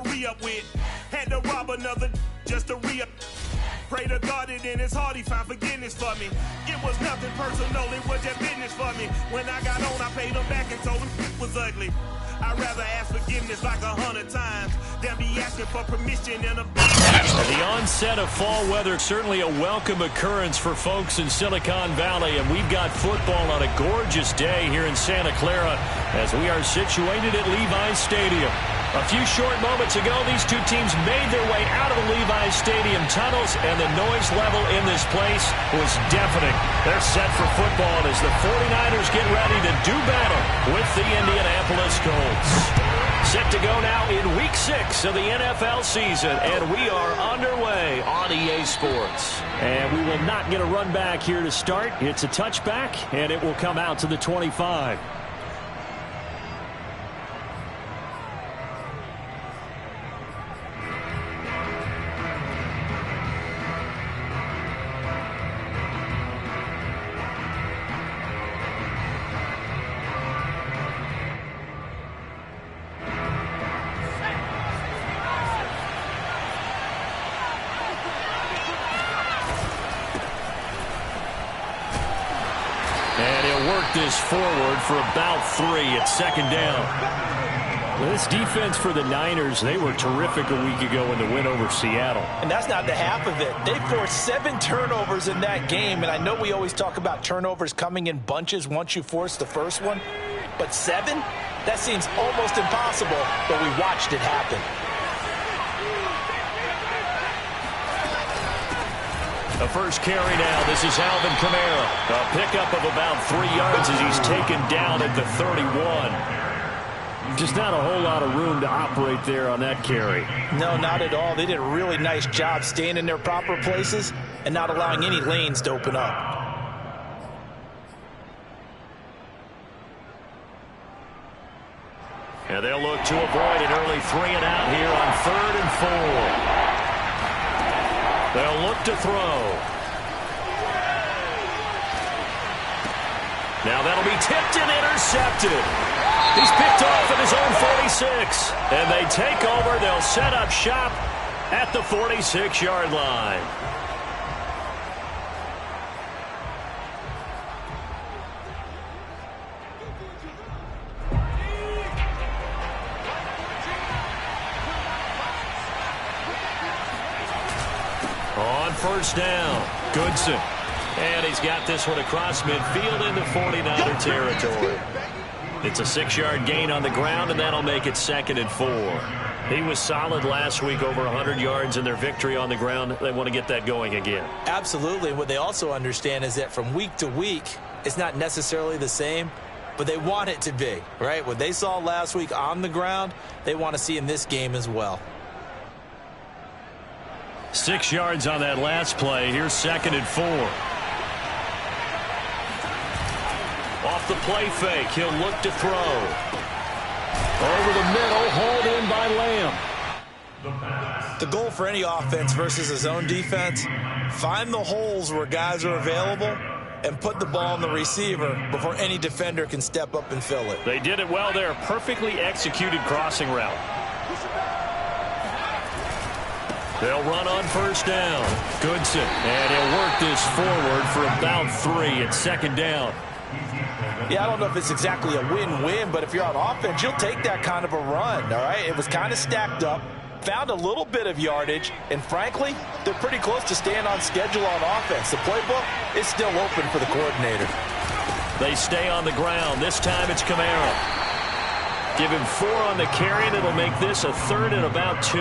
Re-up with, had to rob another just to re-up. Pray to God it in his heart he found forgiveness for me. It was nothing personal, it was just business for me. When I got on, I paid him back and told him it was ugly. I'd rather ask forgiveness like 100 times than be asking for permission in a... The onset of fall weather, certainly a welcome occurrence for folks in Silicon Valley, and we've got football on a gorgeous day here in Santa Clara as we are situated at Levi's Stadium. A few short moments ago, these two teams made their way out of the Levi's Stadium tunnels, and the noise level in this place was deafening. They're set for football as the 49ers get ready to do battle with the Indianapolis Colts. Set to go now in Week 6 of the NFL season, and we are underway on EA Sports. And we will not get a run back here to start. It's a touchback, and it will come out to the 25. This forward for about 3 at second down. This defense for the Niners, they were terrific a week ago in the win over Seattle. And that's not the half of it. They forced 7 turnovers in that game, and I know we always talk about turnovers coming in bunches once you force the first one, but 7? That seems almost impossible, but we watched it happen. The first carry now. This is Alvin Kamara. A pickup of about 3 yards as he's taken down at the 31. Just not a whole lot of room to operate there on that carry. No, not at all. They did a really nice job staying in their proper places and not allowing any lanes to open up. And they'll look to avoid an early 3 and out here on 3rd and 4. They'll look to throw. Now that'll be tipped and intercepted. He's picked off at his own 46. And they take over. They'll set up shop at the 46-yard line. On first down, Goodson. And he's got this one across midfield into 49er territory. It's a 6-yard gain on the ground, and that'll make it 2nd and 4. He was solid last week, over 100 yards in their victory on the ground. They want to get that going again. Absolutely. What they also understand is that from week to week, it's not necessarily the same, but they want it to be, right? What they saw last week on the ground, they want to see in this game as well. 6 yards on that last play. Here's 2nd and 4. Off the play fake, he'll look to throw. Over the middle, hauled in by Lamb. The goal for any offense versus his own defense, find the holes where guys are available and put the ball on the receiver before any defender can step up and fill it. They did it well there. Perfectly executed crossing route. They'll run on first down. Goodson. And he'll work this forward for about 3 at 2nd down. Yeah, I don't know if it's exactly a win-win, but if you're on offense, you'll take that kind of a run, all right? It was kind of stacked up, found a little bit of yardage, and frankly, they're pretty close to staying on schedule on offense. The playbook is still open for the coordinator. They stay on the ground. This time it's Kamara. Give him 4 on the carry, and it'll make this a 3rd and about 2.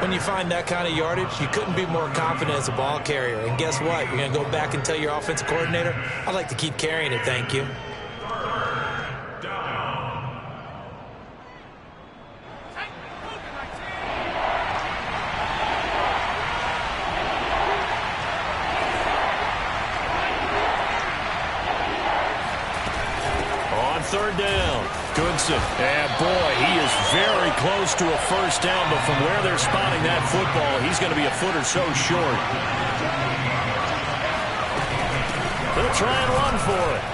When you find that kind of yardage, you couldn't be more confident as a ball carrier. And guess what? You're going to go back and tell your offensive coordinator, I'd like to keep carrying it, thank you. On 3rd down. Goodson. And boy, he is very close to a first down, but from where they're spotting that football, he's going to be a foot or so short. They'll try and run for it.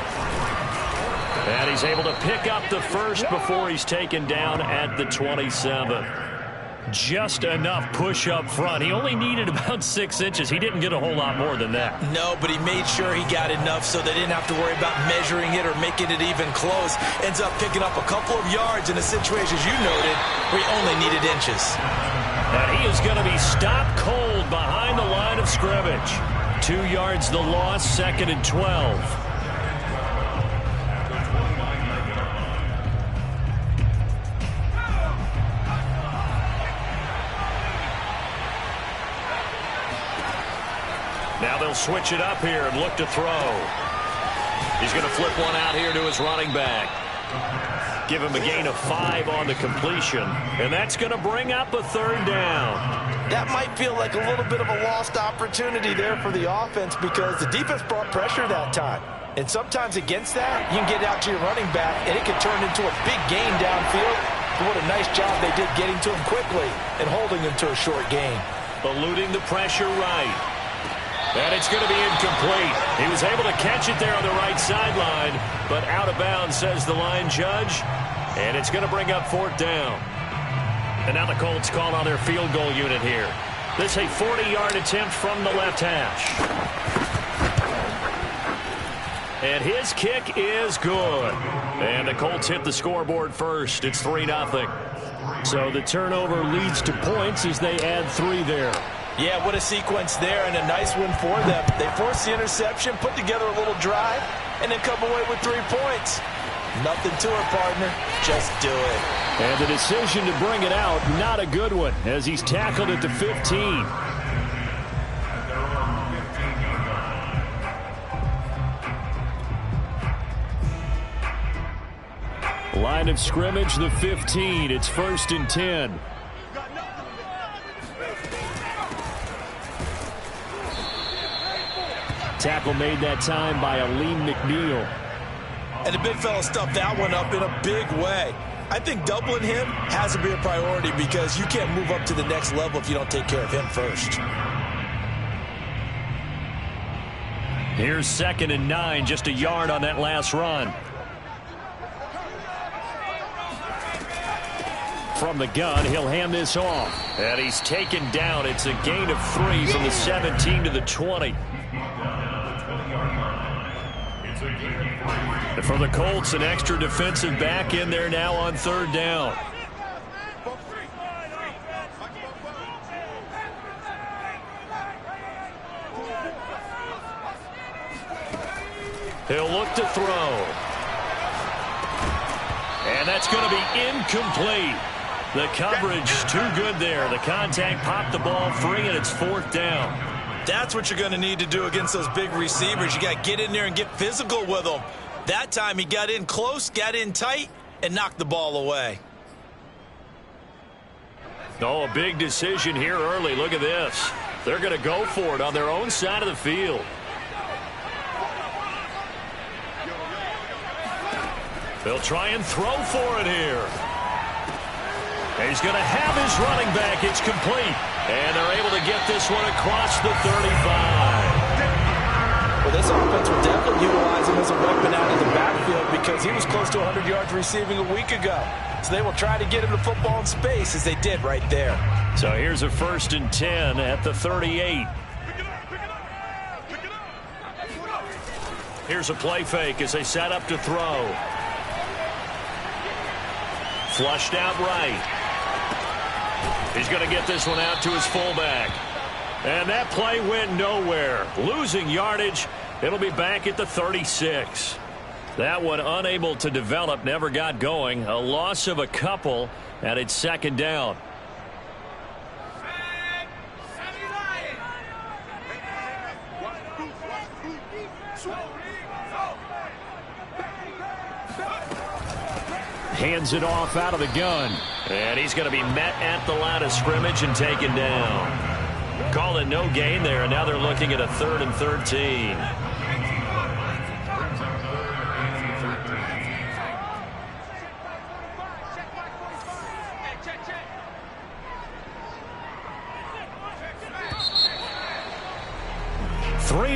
And he's able to pick up the first before he's taken down at the 27. just enough push up front. He only needed about 6 inches. He didn't get a whole lot more than that. No, but he made sure he got enough so they didn't have to worry about measuring it or making it even close. Ends up picking up a couple of yards in a situation, as you noted, where he only needed inches. And he is going to be stopped cold behind the line of scrimmage. 2 yards the loss, 2nd and 12. Now they'll switch it up here and look to throw. He's going to flip one out here to his running back. Give him a gain of 5 on the completion. And that's going to bring up a 3rd down. That might feel like a little bit of a lost opportunity there for the offense because the defense brought pressure that time. And sometimes against that, you can get out to your running back, and it can turn into a big gain downfield. But what a nice job they did getting to him quickly and holding him to a short gain. Eluding the pressure right. And it's going to be incomplete. He was able to catch it there on the right sideline, but out of bounds, says the line judge. And it's going to bring up 4th down. And now the Colts call on their field goal unit here. This is a 40-yard attempt from the left hash. And his kick is good. And the Colts hit the scoreboard first. It's 3-0. So the turnover leads to points as they add 3 there. Yeah, what a sequence there, and a nice win for them. They forced the interception, put together a little drive, and then come away with 3 points. Nothing to it, partner. Just do it. And the decision to bring it out, not a good one, as he's tackled at the 15. Line of scrimmage, the 15. It's 1st and 10. Tackle made that time by Aleem McNeil. And the big fella stuffed that one up in a big way. I think doubling him has to be a priority because you can't move up to the next level if you don't take care of him first. Here's 2nd and 9, just a yard on that last run. From the gun, he'll hand this off. And he's taken down. It's a gain of 3 from the 17 to the 20. And for the Colts, an extra defensive back in there now on 3rd down. He'll look to throw. And that's going to be incomplete. The coverage too good there. The contact popped the ball free, and it's 4th down. That's what you're going to need to do against those big receivers. You got to get in there and get physical with them. That time he got in close, got in tight, and knocked the ball away. Oh, a big decision here early. Look at this. They're going to go for it on their own side of the field. They'll try and throw for it here. And he's going to have his running back. It's complete. And they're able to get this one across the 35. Well, this offense will definitely utilize him as a weapon out of the backfield because he was close to 100 yards receiving a week ago. So they will try to get him the football in space as they did right there. So here's a 1st and 10 at the 38. Here's a play fake as they set up to throw. Flushed out right. He's going to get this one out to his fullback. And that play went nowhere. Losing yardage. It'll be back at the 36. That one unable to develop, never got going. A loss of a couple, and it's 2nd down. Hands it off out of the gun. And he's going to be met at the line of scrimmage and taken down. Call it no gain there, and now they're looking at a 3rd and 13.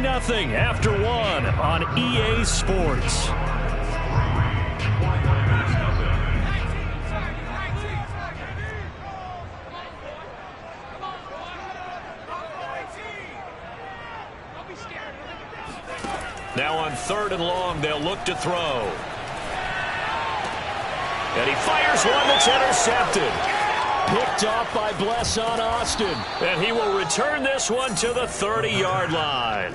Nothing after 1 on EA Sports. Now on 3rd and long, they'll look to throw. And he fires one that's intercepted. Picked off by Blesson Austin. And he will return this one to the 30-yard line.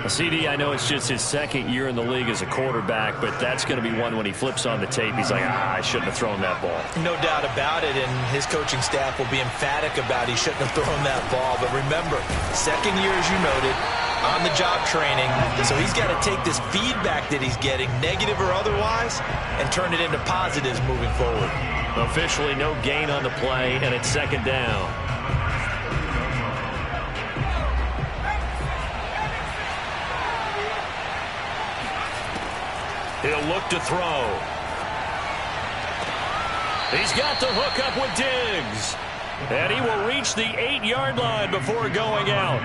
CD, I know it's just his 2nd year in the league as a quarterback, but that's going to be one when he flips on the tape. He's like, I shouldn't have thrown that ball. No doubt about it, and his coaching staff will be emphatic about he shouldn't have thrown that ball. But remember, 2nd year, as you noted, on-the-job training, so he's got to take this feedback that he's getting, negative or otherwise, and turn it into positives moving forward. Officially no gain on the play, and it's 2nd down. He'll look to throw. He's got the hook up with Diggs. And he will reach the 8-yard line before going out.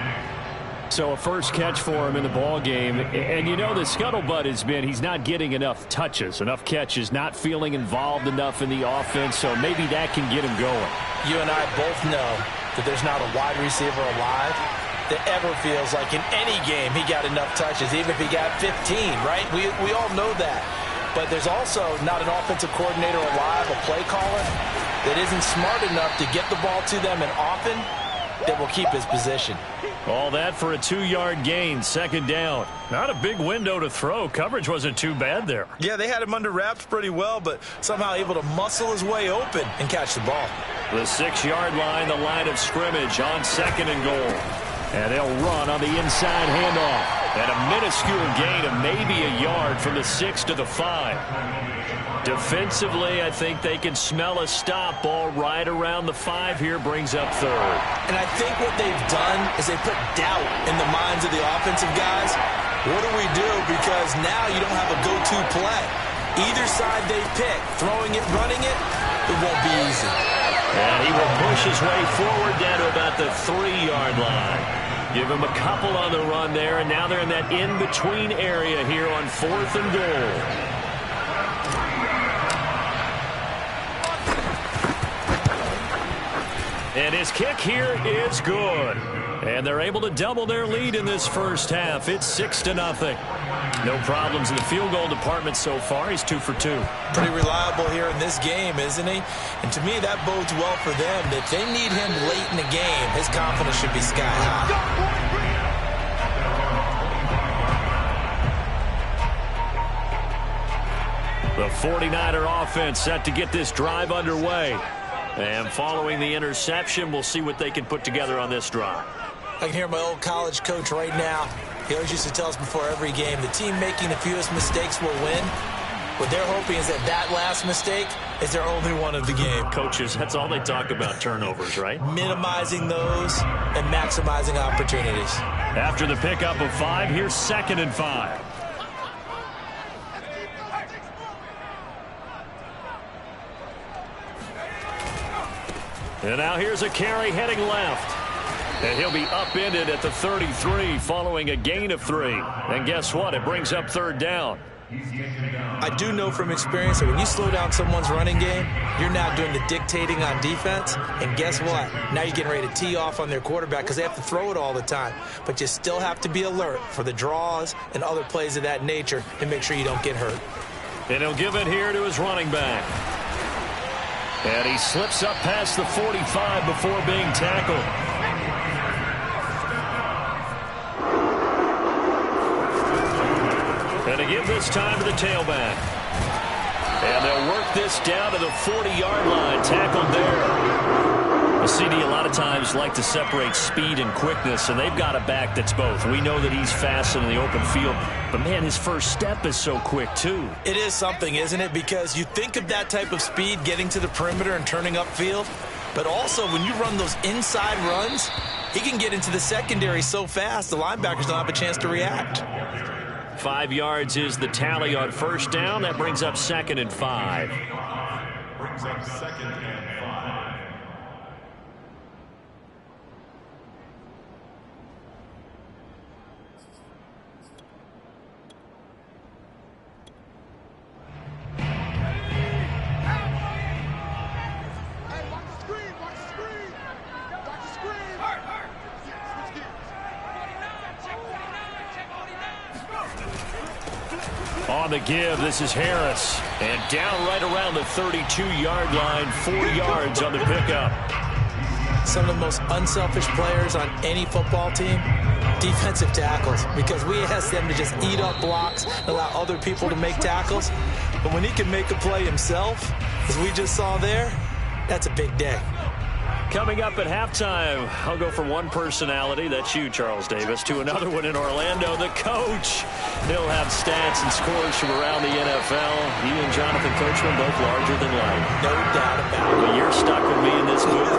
So a first catch for him in the ball game. And you know the scuttlebutt has been he's not getting enough touches, enough catches, not feeling involved enough in the offense. So maybe that can get him going. You and I both know that there's not a wide receiver alive that ever feels like in any game he got enough touches, even if he got 15, right? We all know that. But there's also not an offensive coordinator alive, a play caller, that isn't smart enough to get the ball to them and often that will keep his position. All that for a 2-yard gain, 2nd down. Not a big window to throw. Coverage wasn't too bad there. Yeah, they had him under wraps pretty well, but somehow able to muscle his way open and catch the ball. The 6-yard line, the line of scrimmage on 2nd and goal. And they'll run on the inside handoff. And a minuscule gain of maybe a yard from the 6 to the 5. Defensively, I think they can smell a stop. Ball right around the 5 here, brings up 3rd. And I think what they've done is they put doubt in the minds of the offensive guys. What do we do? Because now you don't have a go-to play. Either side they pick, throwing it, running it, it won't be easy. And he will push his way forward down to about the 3-yard line. Give him a couple on the run there, and now they're in that in-between area here on 4th and goal. And his kick here is good. And they're able to double their lead in this first half. It's 6-0. No problems in the field goal department so far. He's 2 for 2. Pretty reliable here in this game, isn't he? And to me, that bodes well for them. If they need him late in the game, his confidence should be sky high. The 49er offense set to get this drive underway. And following the interception, we'll see what they can put together on this drive. I can hear my old college coach right now. He always used to tell us before every game, the team making the fewest mistakes will win. What they're hoping is that last mistake is their only one of the game. Coaches, that's all they talk about, turnovers, right? Minimizing those and maximizing opportunities. After the pickup of 5, here's 2nd and 5. And now here's a carry heading left. And he'll be upended at the 33 following a gain of 3. And guess what? It brings up 3rd down. I do know from experience that when you slow down someone's running game, you're now doing the dictating on defense. And guess what? Now you're getting ready to tee off on their quarterback because they have to throw it all the time. But you still have to be alert for the draws and other plays of that nature to make sure you don't get hurt. And he'll give it here to his running back. And he slips up past the 45 before being tackled. And to give this time to the tailback. And they'll work this down to the 40-yard line. Tackled there. The CD a lot of times like to separate speed and quickness, and they've got a back that's both. We know that he's fast in the open field, but, man, his first step is so quick, too. It is something, isn't it? Because you think of that type of speed getting to the perimeter and turning upfield, but also when you run those inside runs, he can get into the secondary so fast the linebackers don't have a chance to react. 5 yards is the tally on first down. That brings up 2nd and 5. Brings up 2nd and 5. On the give, this is Harris. And down right around the 32-yard line, 4 yards on the pickup. Some of the most unselfish players on any football team, defensive tackles, because we ask them to just eat up blocks and allow other people to make tackles. But when he can make a play himself, as we just saw there, that's a big day. Coming up at halftime, I'll go from one personality, that's you, Charles Davis, to another one in Orlando, the coach. He'll have stats and scores from around the NFL. He and Jonathan Coachman both larger than life. No doubt about it. But you're stuck with me in this booth.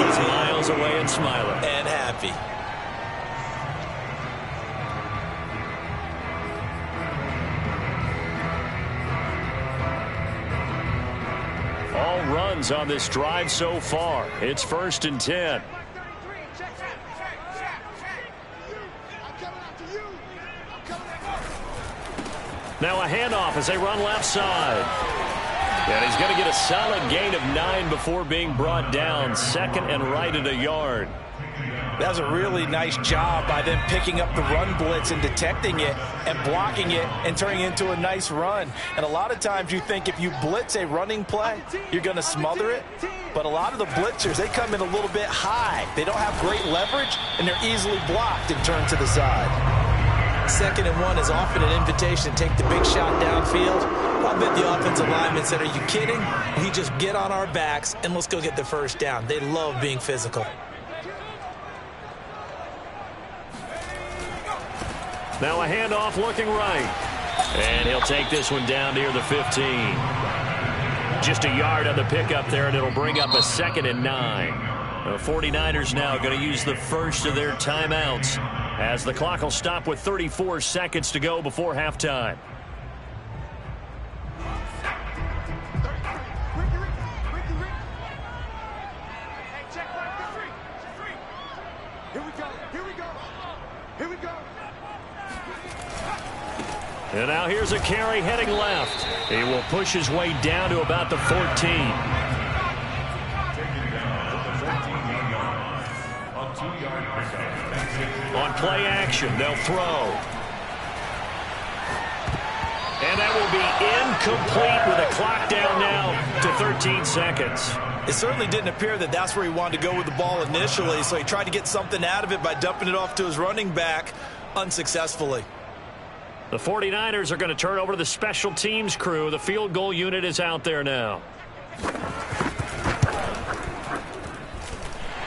He's miles away and smiling. And happy. All runs on this drive so far. It's 1st and 10. Now a handoff as they run left side. And he's going to get a solid gain of 9 before being brought down. 2nd and right at a yard. That was a really nice job by them picking up the run blitz and detecting it and blocking it and turning it into a nice run. And a lot of times you think if you blitz a running play, you're going to smother it. But a lot of the blitzers, they come in a little bit high. They don't have great leverage, and they're easily blocked and turned to the side. 2nd and 1 is often an invitation to take the big shot downfield. I bet the offensive linemen said, are you kidding? We just get on our backs and let's go get the first down. They love being physical. Now a handoff looking right. And he'll take this one down near the 15. Just a yard on the pickup there, and it'll bring up a 2nd and 9. The 49ers now going to use the first of their timeouts as the clock will stop with 34 seconds to go before halftime. And now here's a carry heading left. He will push his way down to about the 14. On play action, they'll throw. And that will be incomplete with a clock down now to 13 seconds. It certainly didn't appear that that's where he wanted to go with the ball initially, so he tried to get something out of it by dumping it off to his running back unsuccessfully. The 49ers are going to turn over to the special teams crew. The field goal unit is out there now.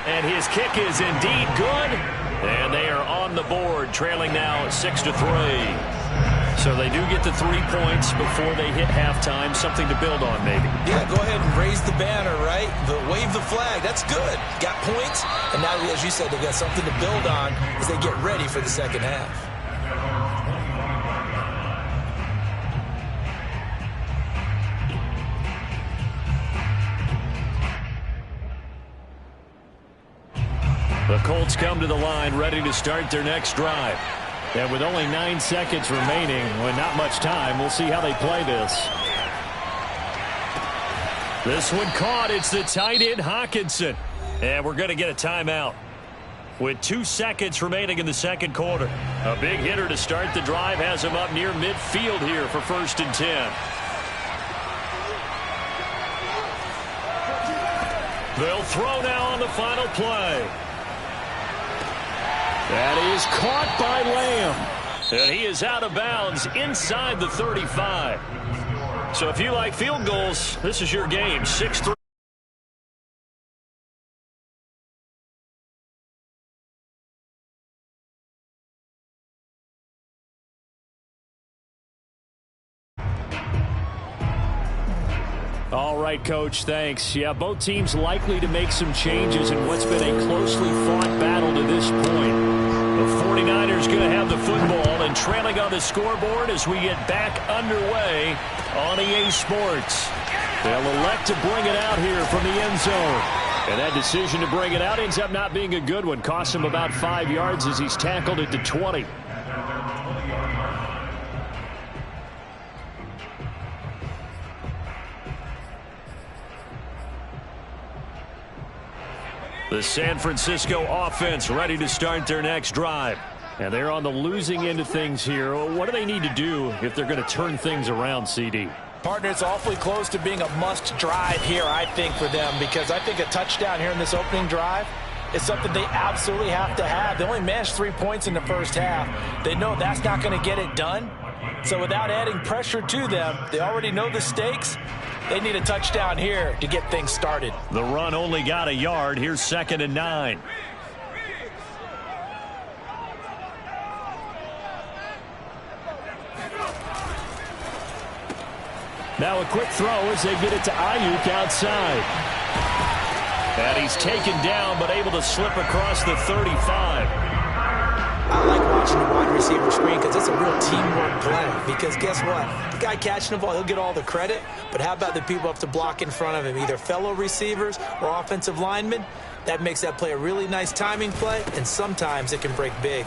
And his kick is indeed good. And they are on the board, trailing now 6-3. So they do get the 3 points before they hit halftime. Something to build on, maybe. Yeah, go ahead and raise the banner, right? Wave the flag. That's good. Got points. And now, as you said, they've got something to build on as they get ready for the second half. The Colts come to the line ready to start their next drive. And with only 9 seconds remaining, with not much time, we'll see how they play this. This one caught. It's the tight end, Hawkinson. And we're going to get a timeout. With 2 seconds remaining in the second quarter. A big hitter to start the drive has him up near midfield here for 1st and 10. They'll throw now on the final play. That is caught by Lamb. And he is out of bounds inside the 35. So if you like field goals, this is your game. 6-3. All right, Coach, thanks. Yeah, both teams likely to make some changes in what's been a closely fought battle to this point. The 49ers going to have the football and trailing on the scoreboard as we get back underway on EA Sports. They'll elect to bring it out here from the end zone. And that decision to bring it out ends up not being a good one. Costs him about 5 yards as he's tackled it to 20. The San Francisco offense ready to start their next drive. And they're on the losing end of things here. What do they need to do if they're going to turn things around, CD? Partner, it's awfully close to being a must drive here, I think, for them, because I think a touchdown here in this opening drive is something they absolutely have to have. They only managed 3 points in the first half. They know that's not going to get it done. So without adding pressure to them, they already know the stakes. They need a touchdown here to get things started. The run only got a yard. Here's 2nd and 9. Now a quick throw as they get it to Ayuk outside. And he's taken down but able to slip across the 35. I like watching the wide receiver screen because it's a real teamwork play. Because guess what? The guy catching the ball, he'll get all the credit. But how about the people up to block in front of him? Either fellow receivers or offensive linemen. That makes that play a really nice timing play. And sometimes it can break big.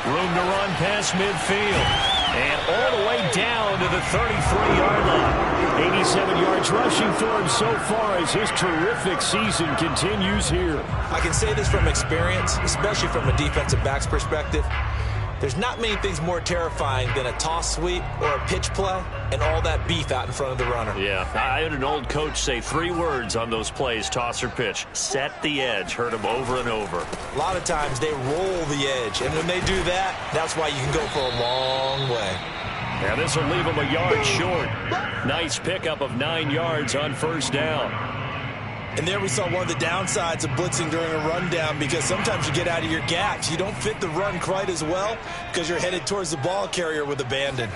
Room to run past midfield. And all the way down to the 33-yard line. 87 yards rushing for him so far as his terrific season continues here. I can say this from experience, especially from a defensive back's perspective. There's not many things more terrifying than a toss sweep or a pitch play and all that beef out in front of the runner. Yeah, I had an old coach say 3 words on those plays, toss or pitch. Set the edge. Heard him over and over. A lot of times they roll the edge, and when they do that, that's why you can go for a long way. Now this will leave him a yard short. Nice pickup of 9 yards on first down. And there we saw one of the downsides of blitzing during a rundown, because sometimes you get out of your gaps. You don't fit the run quite as well because you're headed towards the ball carrier with abandon.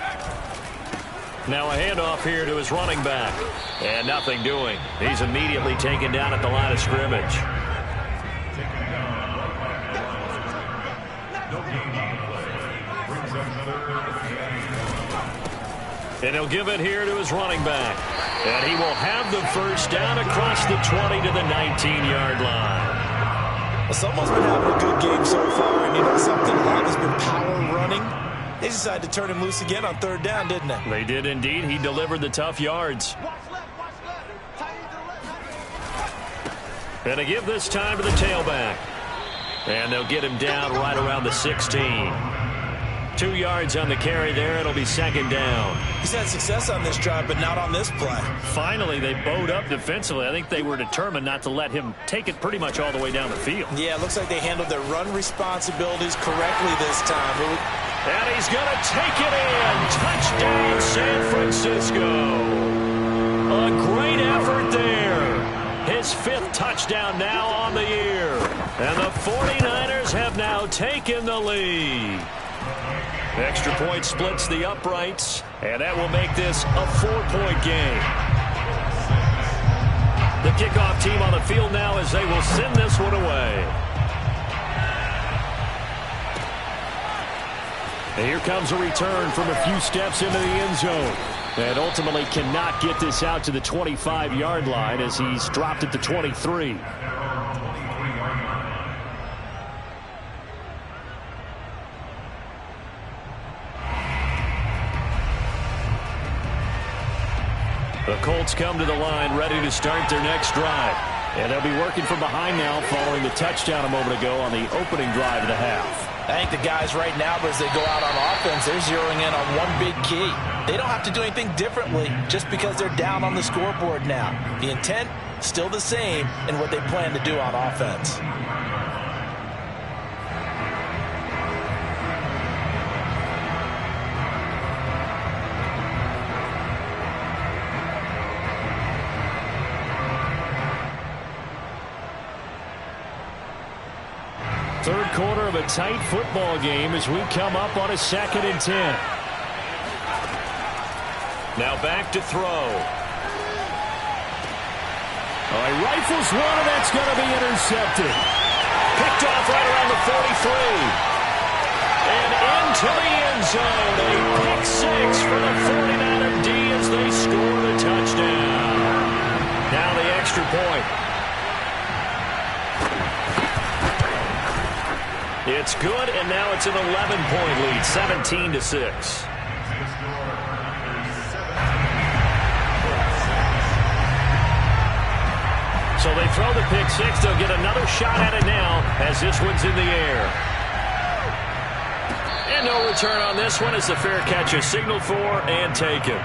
Now a handoff here to his running back. And nothing doing. He's immediately taken down at the line of scrimmage. And he'll give it here to his running back. And he will have the first down across the 20 to the 19-yard line. Well, someone's been having a good game so far, and you know something? A lot has been power running. They decided to turn him loose again on 3rd down, didn't they? They did indeed. He delivered the tough yards. And they give this time to the tailback. And they'll get him down right around the 16. 2 yards on the carry there. It'll be 2nd down. He's had success on this drive, but not on this play. Finally, they bowed up defensively. I think they were determined not to let him take it pretty much all the way down the field. Yeah, it looks like they handled their run responsibilities correctly this time. And he's going to take it in. Touchdown, San Francisco. A great effort there. His 5th touchdown now on the year. And the 49ers have now taken the lead. Extra point splits the uprights, and that will make this a 4-point game. The kickoff team on the field now as they will send this one away. And here comes a return from a few steps into the end zone. And ultimately cannot get this out to the 25-yard line as he's dropped at the 23. The Colts come to the line ready to start their next drive. And they'll be working from behind now following the touchdown a moment ago on the opening drive of the half. I think the guys right now, as they go out on offense, they're zeroing in on one big key. They don't have to do anything differently just because they're down on the scoreboard now. The intent, still the same in what they plan to do on offense. Third quarter of a tight football game as we come up on a 2nd and 10. Now back to throw. Oh, he rifles one, and that's going to be intercepted. Picked off right around the 43. And into the end zone. A pick 6 for the 49er D as they score the touchdown. Now the extra point. It's good, and now it's an 11-point lead, 17-6. So So they throw the pick six. They'll get another shot at it now as this one's in the air. And no return on this one as the fair catch is signaled for and taken.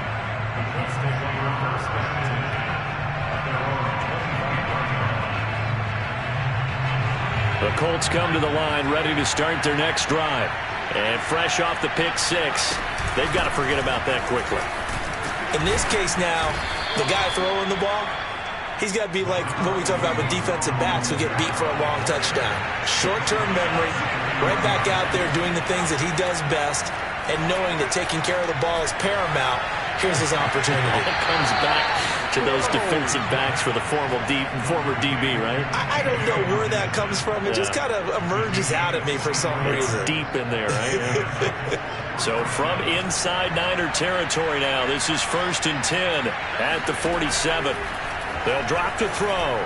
The Colts come to the line ready to start their next drive. And fresh off the pick six, they've got to forget about that quickly. In this case now, the guy throwing the ball, he's got to be like what we talk about with defensive backs who get beat for a long touchdown. Short-term memory, right back out there doing the things that he does best, and knowing that taking care of the ball is paramount. Here's his opportunity. It comes back to those defensive backs for the former DB, right? I don't know where that comes from. It just kind of emerges out of me for some reason. It's deep in there, right? Yeah. So from inside Niner territory now, this is 1st and 10 at the 47. They'll drop to throw.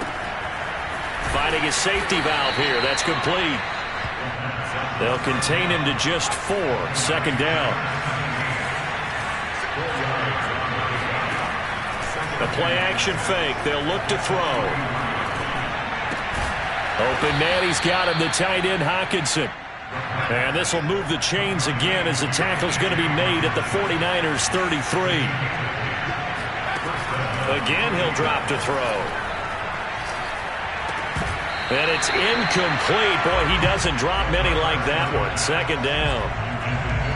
Finding a safety valve here. That's complete. They'll contain him to just 4. 2nd down. The play-action fake. They'll look to throw. Open man, he's got him, the tight end, Hockenson. And this will move the chains again as the tackle's going to be made at the 49ers' 33. Again, he'll drop to throw. And it's incomplete. Boy, he doesn't drop many like that one. 2nd down.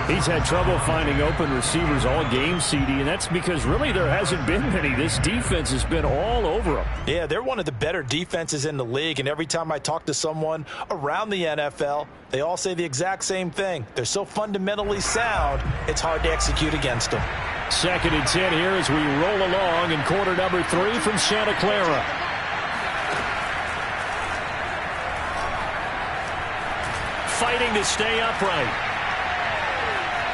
He's had trouble finding open receivers all game, CD, and that's because really there hasn't been many. This defense has been all over him. Yeah, they're one of the better defenses in the league, and every time I talk to someone around the NFL, they all say the exact same thing. They're so fundamentally sound, it's hard to execute against them. 2nd and 10 here as we roll along in quarter number 3 from Santa Clara. Fighting to stay upright.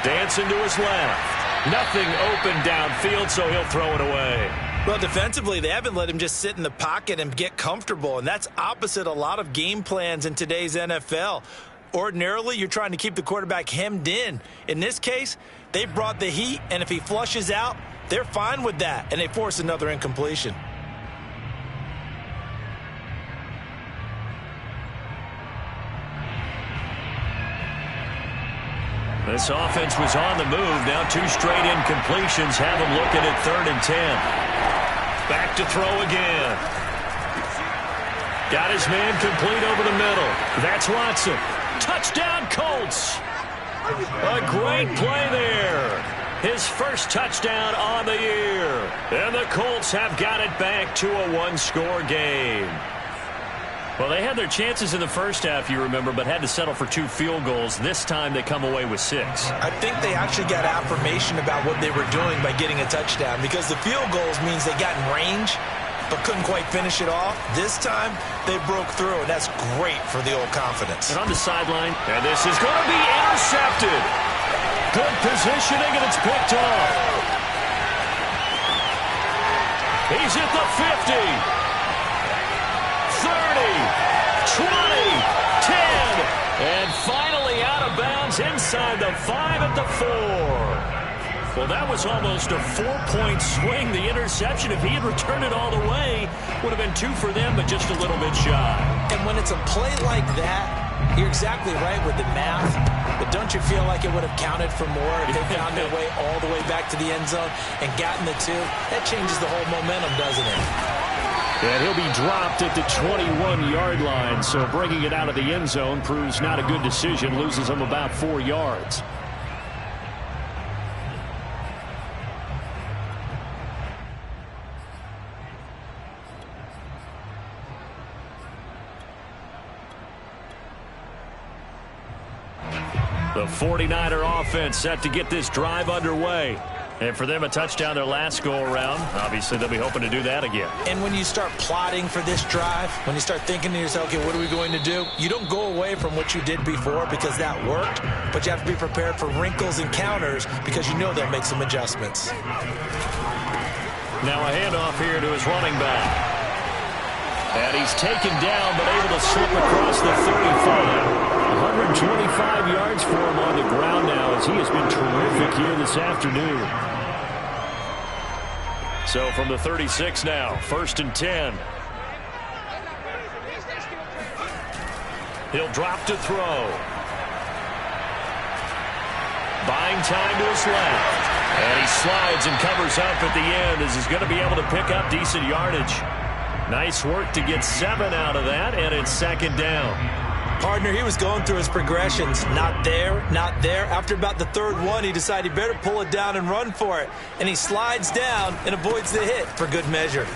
Dancing to his left. Nothing open downfield, so he'll throw it away. Well, defensively, they haven't let him just sit in the pocket and get comfortable, and that's opposite a lot of game plans in today's NFL. Ordinarily, you're trying to keep the quarterback hemmed in. In this case, they brought the heat, and if he flushes out, they're fine with that, and they force another incompletion. This offense was on the move. Now 2 straight incompletions have him looking at 3rd and 10. Back to throw again. Got his man complete over the middle. That's Watson. Touchdown, Colts. A great play there. His first touchdown on the year. And the Colts have got it back to a 1-score game. Well, they had their chances in the first half, you remember, but had to settle for 2 field goals. This time they come away with 6. I think they actually got affirmation about what they were doing by getting a touchdown, because the field goals means they got in range but couldn't quite finish it off. This time they broke through, and that's great for the old confidence. And on the sideline, and this is going to be intercepted. Good positioning, and it's picked off. He's at the 50. 30, 20, 10, and finally out of bounds inside the 5 at the 4. Well, that was almost a 4-point swing. The interception, if he had returned it all the way, would have been 2 for them, but just a little bit shy. And when it's a play like that, you're exactly right with the math, but don't you feel like it would have counted for more if they found their way all the way back to the end zone and gotten the 2? That changes the whole momentum, doesn't it? And he'll be dropped at the 21-yard line, so bringing it out of the end zone proves not a good decision, loses him about 4 yards. The 49er offense set to get this drive underway. And for them, a touchdown their last go-around. Obviously, they'll be hoping to do that again. And when you start plotting for this drive, when you start thinking to yourself, okay, what are we going to do? You don't go away from what you did before because that worked, but you have to be prepared for wrinkles and counters because you know they'll make some adjustments. Now a handoff here to his running back. And he's taken down, but able to slip across the 35. 125 yards for him on the ground now as he has been terrific here this afternoon. So from the 36 now, 1st and 10. He'll drop to throw. Buying time to his left. And he slides and covers up at the end as he's going to be able to pick up decent yardage. Nice work to get 7 out of that, and it's second down. Partner, he was going through his progressions. Not there, not there. After about the third one, he decided he better pull it down and run for it. And he slides down and avoids the hit for good measure.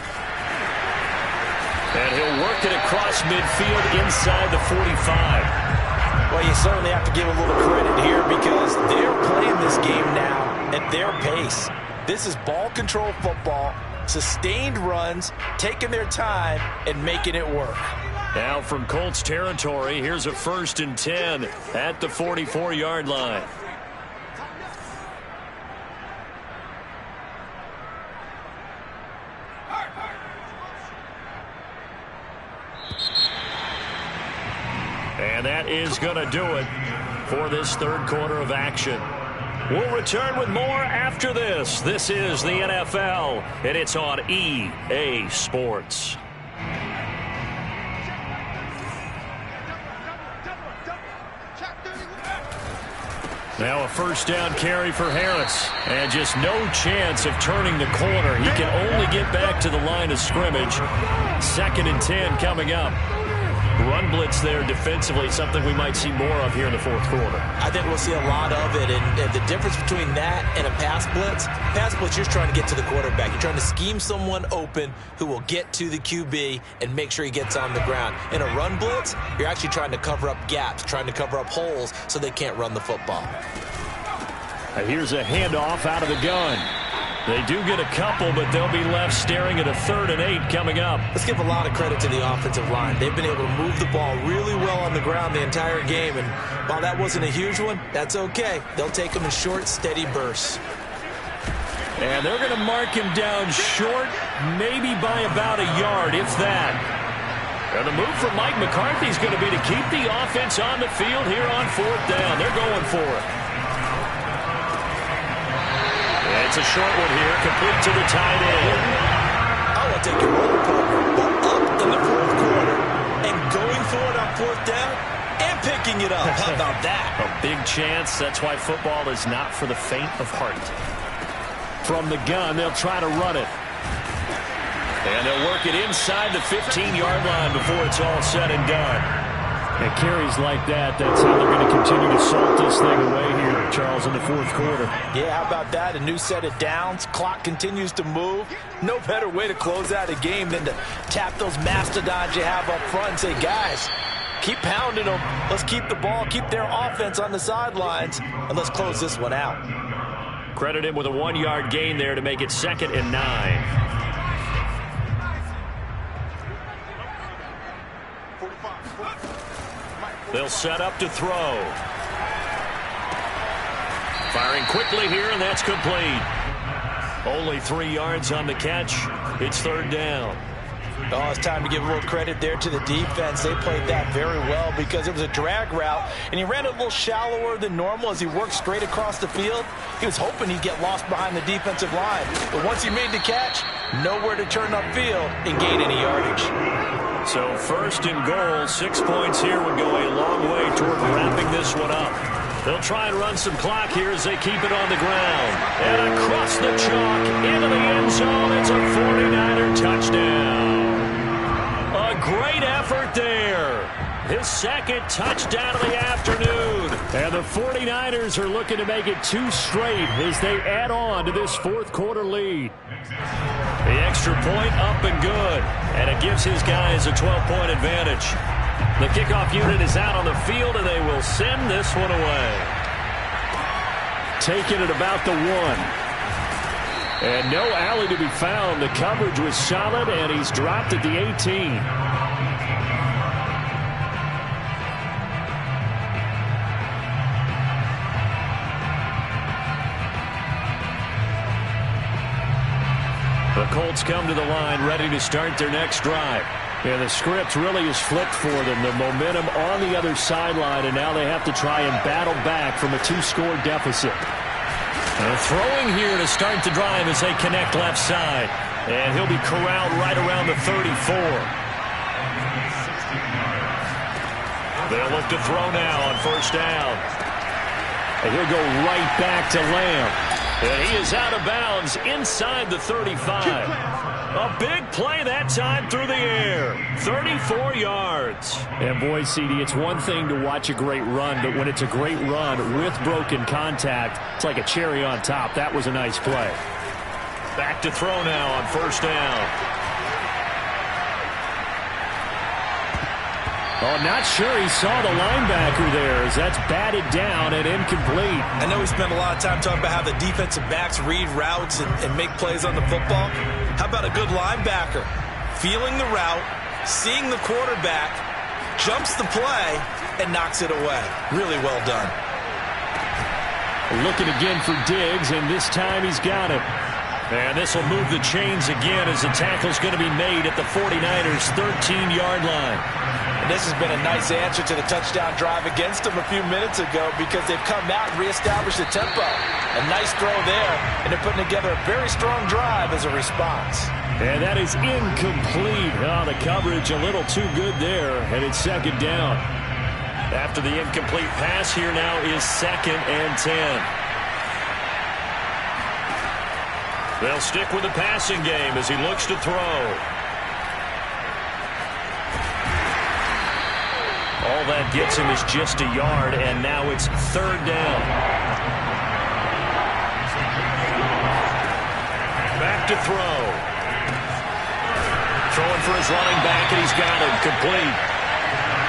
And he'll work it across midfield inside the 45. Well, you certainly have to give a little credit here because they're playing this game now at their pace. This is ball control football, sustained runs, taking their time and making it work. Now from Colts territory, here's a 1st and 10 at the 44-yard line. And that is going to do it for this third quarter of action. We'll return with more after this. This is the NFL, and it's on EA Sports. Now a 1st down carry for Harris. And just no chance of turning the corner. He can only get back to the line of scrimmage. 2nd and 10 coming up. Run blitz there defensively, something we might see more of here in the fourth quarter. I think we'll see a lot of it, and the difference between that and a pass blitz, you're trying to get to the quarterback. You're trying to scheme someone open who will get to the QB and make sure he gets on the ground. In a run blitz, you're actually trying to cover up gaps, trying to cover up holes so they can't run the football. And here's a handoff out of the gun. They do get a couple, but they'll be left staring at a 3rd and 8 coming up. Let's give a lot of credit to the offensive line. They've been able to move the ball really well on the ground the entire game, and while that wasn't a huge one, that's okay. They'll take them in short, steady bursts. And they're going to mark him down short, maybe by about a yard, if that. And the move from Mike McCarthy is going to be to keep the offense on the field here on 4th down. They're going for it. It's a short one here, complete to the tight end. I want to take your word, partner, but up in the fourth quarter and going for it on 4th down and picking it up. How about that? A big chance. That's why football is not for the faint of heart. From the gun, they'll try to run it. And they'll work it inside the 15-yard line before it's all said and done. And carries like that, that's how they're going to continue to salt this thing away here, Charles, in the fourth quarter. Yeah, how about that? A new set of downs. Clock continues to move. No better way to close out a game than to tap those mastodons you have up front and say, guys, keep pounding them. Let's keep the ball, keep their offense on the sidelines, and let's close this one out. Credit him with a 1-yard gain there to make it 2nd and 9. They'll set up to throw. Firing quickly here, and that's complete. Only 3 yards on the catch. It's 3rd down. Oh, it's time to give a little credit there to the defense. They played that very well because it was a drag route, and he ran it a little shallower than normal as he worked straight across the field. He was hoping he'd get lost behind the defensive line. But once he made the catch, nowhere to turn upfield and gain any yardage. So 1st and goal, 6 points here would go a long way toward wrapping this one up. They'll try and run some clock here as they keep it on the ground. And across the chalk, into the end zone, it's a 49er touchdown. A great effort there. His 2nd touchdown of the afternoon. And the 49ers are looking to make it 2 straight as they add on to this fourth quarter lead. The extra point up and good. And it gives his guys a 12-point advantage. The kickoff unit is out on the field, and they will send this one away. Taking it about the 1. And no alley to be found. The coverage was solid, and he's dropped at the 18. The Colts come to the line ready to start their next drive. And the script really is flipped for them. The momentum on the other sideline, and now they have to try and battle back from a 2-score deficit. And throwing here to start the drive as they connect left side. And he'll be corralled right around the 34. They'll look to throw now on first down. And he'll go right back to Lamb. And he is out of bounds inside the 35. A big play that time through the air. 34 yards. And boy, CD, it's one thing to watch a great run, but when it's a great run with broken contact, it's like a cherry on top. That was a nice play. Back to throw now on first down. Oh, not sure he saw the linebacker there as that's batted down and incomplete. I know we spent a lot of time talking about how the defensive backs read routes and make plays on the football. How about a good linebacker? Feeling the route, seeing the quarterback, jumps the play, and knocks it away. Really well done. Looking again for Diggs, and this time he's got it. And this will move the chains again as the tackle's going to be made at the 49ers' 13-yard line. And this has been a nice answer to the touchdown drive against them a few minutes ago because they've come out and reestablished the tempo. A nice throw there, and they're putting together a very strong drive as a response. And that is incomplete. Oh, the coverage a little too good there, and it's second down. After the incomplete pass, here now is 2nd and 10. They'll stick with the passing game as he looks to throw. All that gets him is just a yard, and now it's 3rd down. Back to throw. Throwing for his running back, and he's got him complete.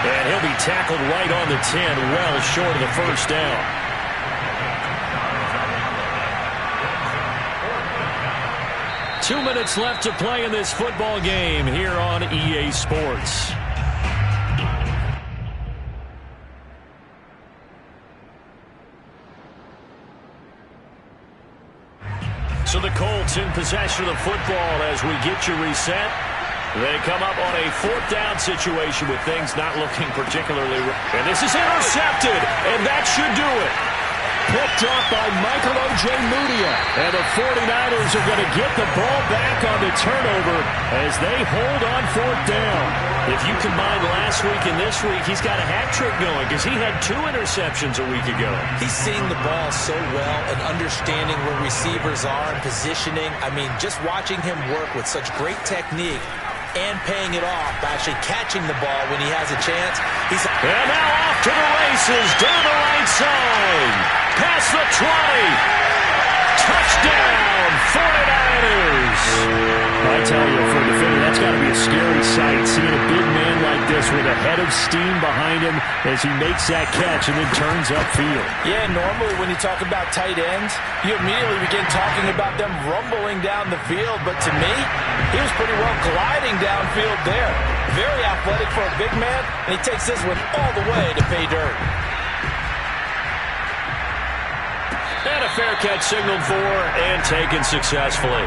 And he'll be tackled right on the 10, well short of the first down. 2 minutes left to play in this football game here on EA Sports. So the Colts in possession of the football as we get you reset. They come up on a 4th down situation with things not looking particularly right. And this is intercepted, and that should do it. Picked up by Michael Ojemudia. And the 49ers are going to get the ball back on the turnover as they hold on 4th down. If you combine last week and this week, he's got a hat trick going because he had 2 interceptions a week ago. He's seeing the ball so well and understanding where receivers are and positioning. I mean, just watching him work with such great technique and paying it off by actually catching the ball when he has a chance. And now off to the races down the right side. Past the 20. Touchdown, 49ers. I tell you, for a defender, that's got to be a scary sight, seeing a big man like this with a head of steam behind him as he makes that catch and then turns upfield. Yeah, normally when you talk about tight ends, you immediately begin talking about them rumbling down the field, but to me, he was pretty well gliding downfield there. Very athletic for a big man, and he takes this one all the way to pay dirt. And a fair catch signaled for and taken successfully.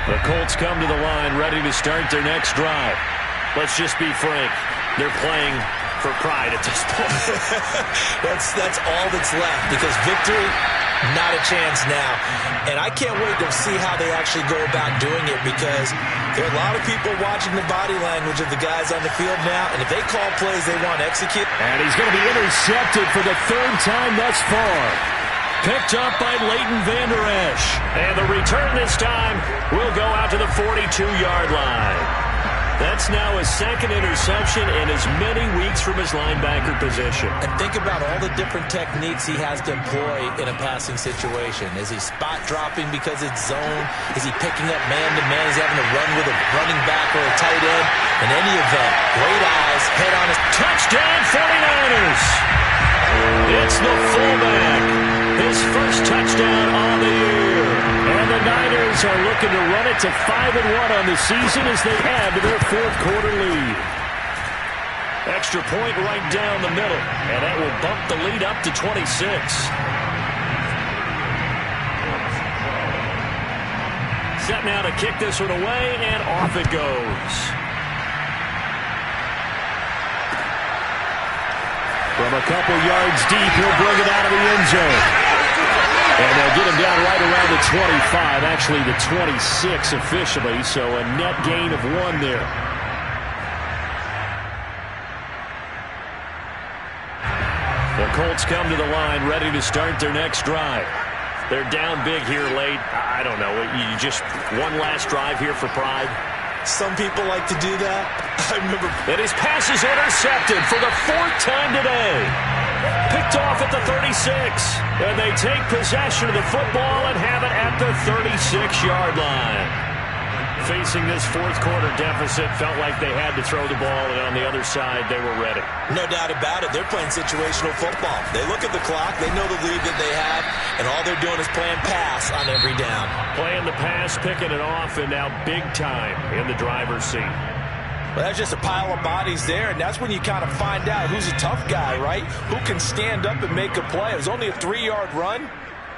The Colts come to the line ready to start their next drive. Let's just be frank. They're playing for pride at this point. That's all that's left because victory, not a chance now. And I can't wait to see how they actually go about doing it because there are a lot of people watching the body language of the guys on the field now, and if they call plays they want to execute. And he's going to be intercepted for the 3rd time thus far. Picked up by Leighton Vander Esch. And the return this time will go out to the 42-yard line. That's now his 2nd interception in as many weeks from his linebacker position. And think about all the different techniques he has to employ in a passing situation. Is he spot dropping because it's zone? Is he picking up man-to-man? Is he having to run with a running back or a tight end? In any event, great eyes, head on his... Touchdown 49ers! It's the fullback. His first touchdown on the year. And the Niners are looking to run it to 5-1 on the season as they add to their 4th quarter lead. Extra point right down the middle. And that will bump the lead up to 26. Set now to kick this one away, and off it goes. From a couple yards deep, he'll bring it out of the end zone. And they'll get him down right around the 25, actually the 26 officially, so a net gain of 1 there. The Colts come to the line, ready to start their next drive. They're down big here late. I don't know. You just one last drive here for pride. Some people like to do that. I remember. And his pass is intercepted for the 4th time today. Picked off at the 36. And they take possession of the football and have it at the 36-yard line. Facing this 4th quarter deficit, felt like they had to throw the ball, and on the other side, they were ready. No doubt about it. They're playing situational football. They look at the clock. They know the lead that they have, and all they're doing is playing pass on every down. Playing the pass, picking it off, and now big time in the driver's seat. Well, that's just a pile of bodies there, and that's when you kind of find out who's a tough guy, right? Who can stand up and make a play. It was only a 3-yard run,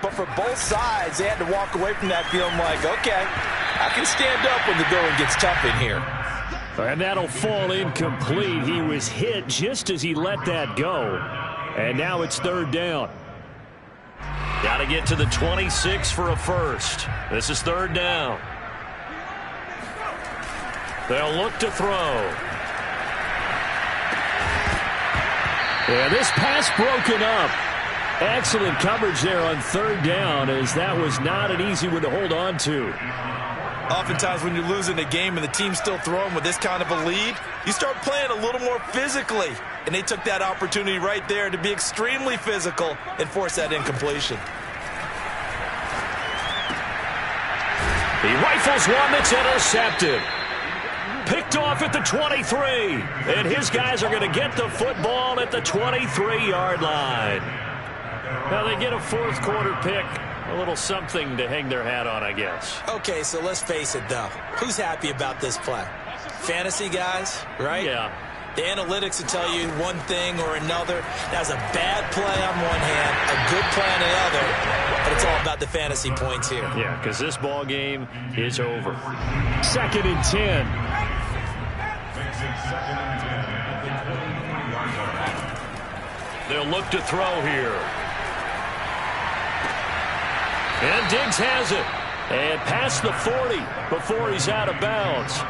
but for both sides, they had to walk away from that feeling like, okay, I can stand up when the going gets tough in here. And that'll fall incomplete. He was hit just as he let that go. And now it's 3rd down. Got to get to the 26 for a first. This is 3rd down. They'll look to throw. And this pass broken up. Excellent coverage there on 3rd down, as that was not an easy one to hold on to. Oftentimes when you're losing a game and the team's still throwing with this kind of a lead, you start playing a little more physically. And they took that opportunity right there to be extremely physical and force that incompletion. He rifles one that's intercepted. Picked off at the 23. And his guys are going to get the football at the 23-yard line. Now they get a 4th quarter pick. A little something to hang their hat on, I guess. Okay, so let's face it, though. Who's happy about this play? Fantasy guys, right? Yeah. The analytics will tell you one thing or another. That's a bad play on one hand, a good play on the other, but it's all about the fantasy points here. Yeah, because this ball game is over. 2nd and 10. They'll look to throw here. And Diggs has it. And past the 40 before he's out of bounds.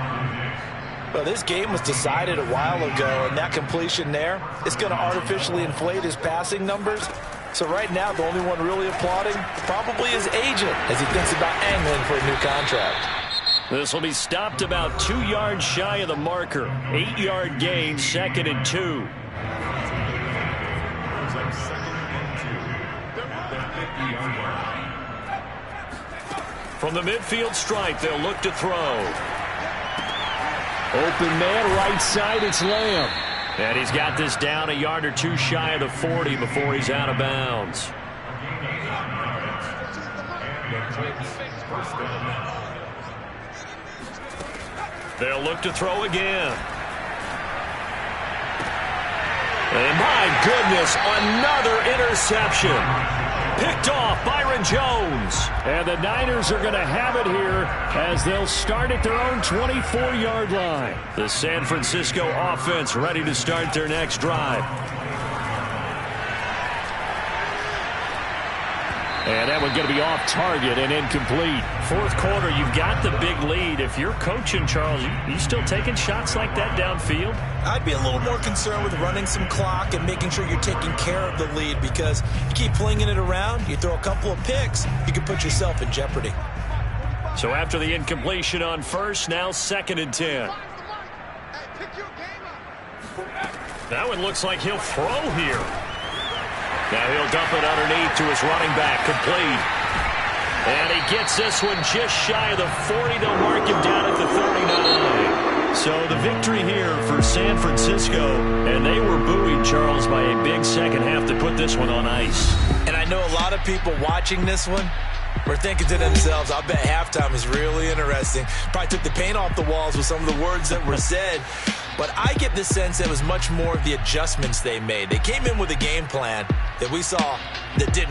Well, this game was decided a while ago, and that completion there is going to artificially inflate his passing numbers. So right now, the only one really applauding probably his agent as he thinks about angling for a new contract. This will be stopped about 2 yards shy of the marker. 8-yard gain, 2nd and 2. From the midfield stripe, they'll look to throw. Open man, right side, it's Lamb. And he's got this down a yard or 2 shy of the 40 before he's out of bounds. They'll look to throw again. And my goodness, another interception. Picked off Byron Jones. And the Niners are going to have it here as they'll start at their own 24-yard line. The San Francisco offense ready to start their next drive. And that one going to be off target and incomplete. 4th quarter, you've got the big lead. If you're coaching, Charles, you still taking shots like that downfield? I'd be a little more concerned with running some clock and making sure you're taking care of the lead, because you keep flinging it around, you throw a couple of picks, you can put yourself in jeopardy. So after the incompletion on 1st, now 2nd and 10. That one looks like he'll throw here. Now he'll dump it underneath to his running back, complete. And he gets this one just shy of the 40. They'll mark him down at the 39. So the victory here for San Francisco. And they were buoyed, Charles, by a big second half to put this one on ice. And I know a lot of people watching this one were thinking to themselves, I bet halftime is really interesting. Probably took the paint off the walls with some of the words that were said. But I get the sense it was much more of the adjustments they made. They came in with a game plan that we saw that didn't